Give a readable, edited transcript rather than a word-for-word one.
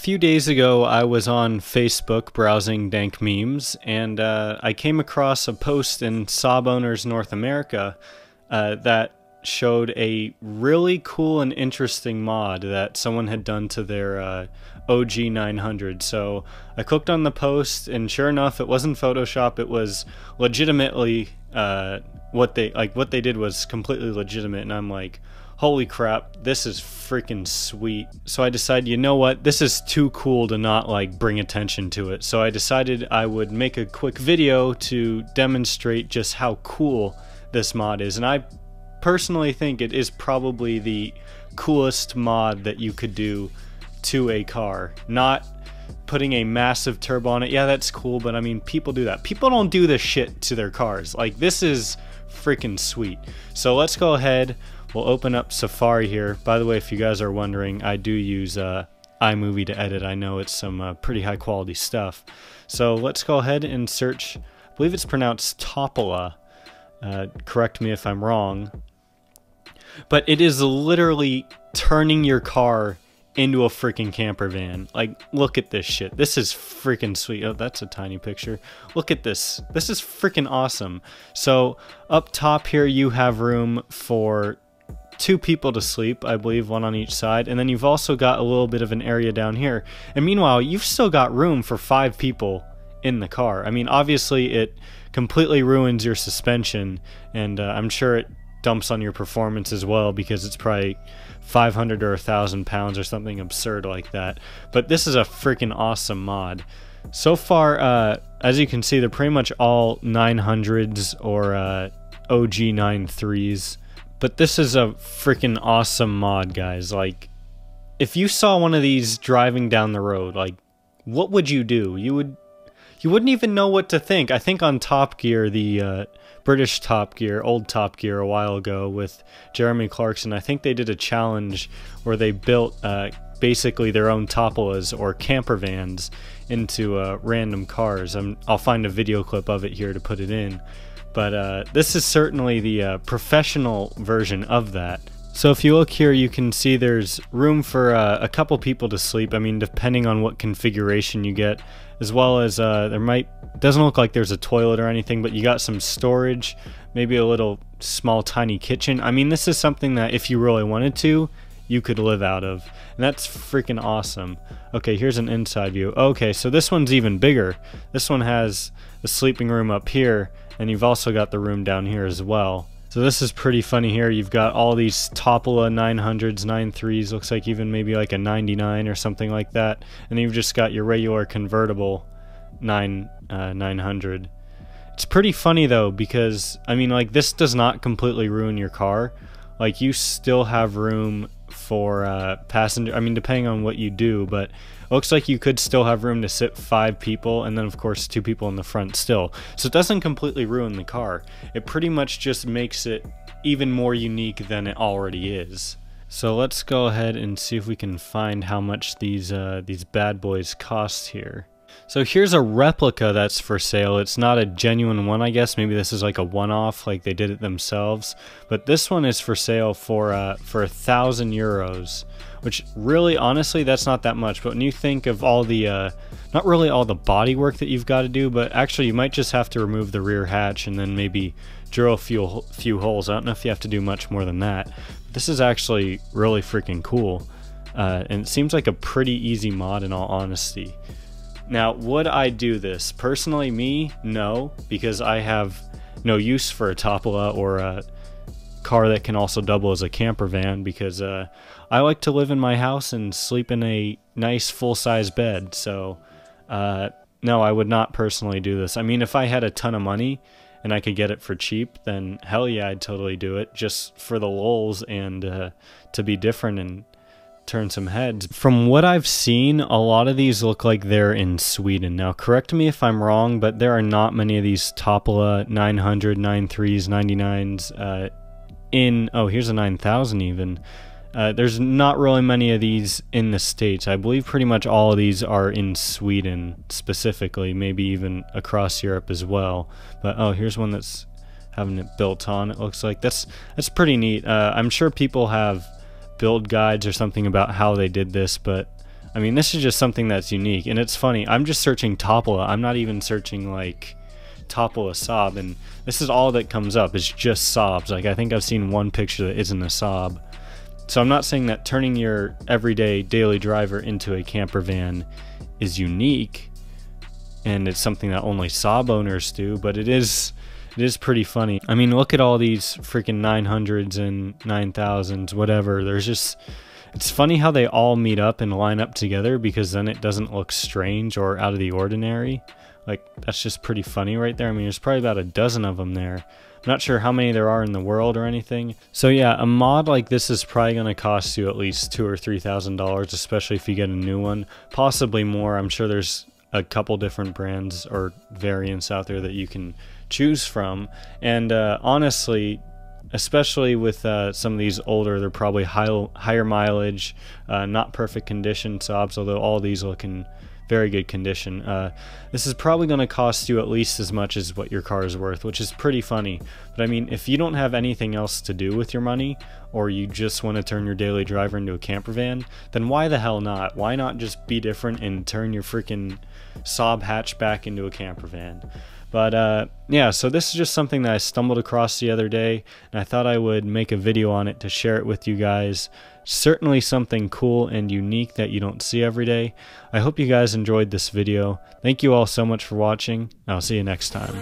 few days ago, I was on Facebook browsing dank memes, and I came across a post in Sob Owners North America that showed a really cool and interesting mod that someone had done to their OG 900. So I clicked on the post, and sure enough, it wasn't Photoshop. It was legitimately what they did was completely legitimate, and I'm like, holy crap, this is freaking sweet. So I decided, you know what, this is too cool to not bring attention to it. So I decided I would make a quick video to demonstrate just how cool this mod is. And I personally think it is probably the coolest mod that you could do to a car. Not putting a massive turbo on it. Yeah, that's cool, but I mean, people do that. People don't do this shit to their cars. This is freaking sweet. So let's go ahead. We'll open up Safari here. By the way, if you guys are wondering, I do use iMovie to edit. I know it's some pretty high quality stuff. So let's go ahead and search. I believe it's pronounced Topola. Correct me if I'm wrong. But it is literally turning your car into a freaking camper van. Look at this shit. This is freaking sweet. Oh, that's a tiny picture. Look at this. This is freaking awesome. So up top here, you have room for 2 people to sleep, I believe, 1 on each side, and then you've also got a little bit of an area down here. And meanwhile, you've still got room for 5 people in the car. I mean, obviously it completely ruins your suspension, and I'm sure it dumps on your performance as well, because it's probably 500 or 1,000 pounds or something absurd like that. But this is a freaking awesome mod. So far, as you can see, they're pretty much all 900s or OG 93s. But this is a freaking awesome mod, guys. If you saw one of these driving down the road, what would you do? You wouldn't even know what to think. I think on Top Gear, the British Top Gear, old Top Gear a while ago with Jeremy Clarkson, I think they did a challenge where they built basically their own Topolas or camper vans into random cars. I'll find a video clip of it here to put it in. But this is certainly the professional version of that. So if you look here, you can see there's room for a couple people to sleep. I mean, depending on what configuration you get, as well as doesn't look like there's a toilet or anything, but you got some storage, maybe a little small tiny kitchen. I mean, this is something that if you really wanted to, you could live out of. And that's freaking awesome. Okay, here's an inside view. Okay, so this one's even bigger. This one has the sleeping room up here, and you've also got the room down here as well. So this is pretty funny here. You've got all these Topola 900s, 93s, looks like even maybe like a 99 or something like that. And then you've just got your regular convertible 900. It's pretty funny though, because I mean, this does not completely ruin your car. You still have room for passenger, I mean, depending on what you do, but it looks like you could still have room to sit 5 people, and then of course 2 people in the front still. So it doesn't completely ruin the car. It pretty much just makes it even more unique than it already is. So let's go ahead and see if we can find how much these bad boys cost here. So here's a replica that's for sale. It's not a genuine one, I guess. Maybe this is like a one-off, like they did it themselves. But this one is for sale for 1,000 euros, which really, honestly, that's not that much. But when you think of all the, not really all the body work that you've got to do, but actually you might just have to remove the rear hatch and then maybe drill a few holes. I don't know if you have to do much more than that. This is actually really freaking cool. And it seems like a pretty easy mod in all honesty. Now, would I do this? Personally, me, no, because I have no use for a Topola or a car that can also double as a camper van, because I like to live in my house and sleep in a nice full-size bed. So, no, I would not personally do this. I mean, if I had a ton of money and I could get it for cheap, then hell yeah, I'd totally do it, just for the lulz and to be different and turn some heads. From what I've seen, a lot of these look like they're in Sweden. Now, correct me if I'm wrong, but there are not many of these Topola 900, 93s, 99s in... Oh, here's a 9000 even. There's not really many of these in the States. I believe pretty much all of these are in Sweden specifically, maybe even across Europe as well. But, oh, here's one that's having it built on, it looks like. That's pretty neat. I'm sure people have build guides or something about how they did this, but I mean, this is just something that's unique, and it's funny. I'm just searching Topola. I'm not even searching like Topola Saab, and this is all that comes up. It's just Saabs. Like, I think I've seen one picture that isn't a Saab. So I'm not saying that turning your everyday daily driver into a camper van is unique, and it's something that only Saab owners do, but it is pretty funny. I mean, look at all these freaking 900s and 9000s, whatever. It's funny how they all meet up and line up together, because then it doesn't look strange or out of the ordinary. Like, that's just pretty funny right there. I mean, there's probably about a dozen of them there. I'm not sure how many there are in the world or anything. So yeah, a mod like this is probably going to cost you at least $2,000 or $3,000, especially if you get a new one. Possibly more. I'm sure there's a couple different brands or variants out there that you can choose from. And honestly, especially with some of these older, they're probably higher mileage, not perfect condition Saabs, although all these look in very good condition. This is probably going to cost you at least as much as what your car is worth, which is pretty funny. But I mean, if you don't have anything else to do with your money, or you just want to turn your daily driver into a camper van, then why the hell not? Why not just be different and turn your freaking Saab hatchback into a camper van? But yeah, so this is just something that I stumbled across the other day, and I thought I would make a video on it to share it with you guys. Certainly something cool and unique that you don't see every day. I hope you guys enjoyed this video. Thank you all so much for watching. I'll see you next time.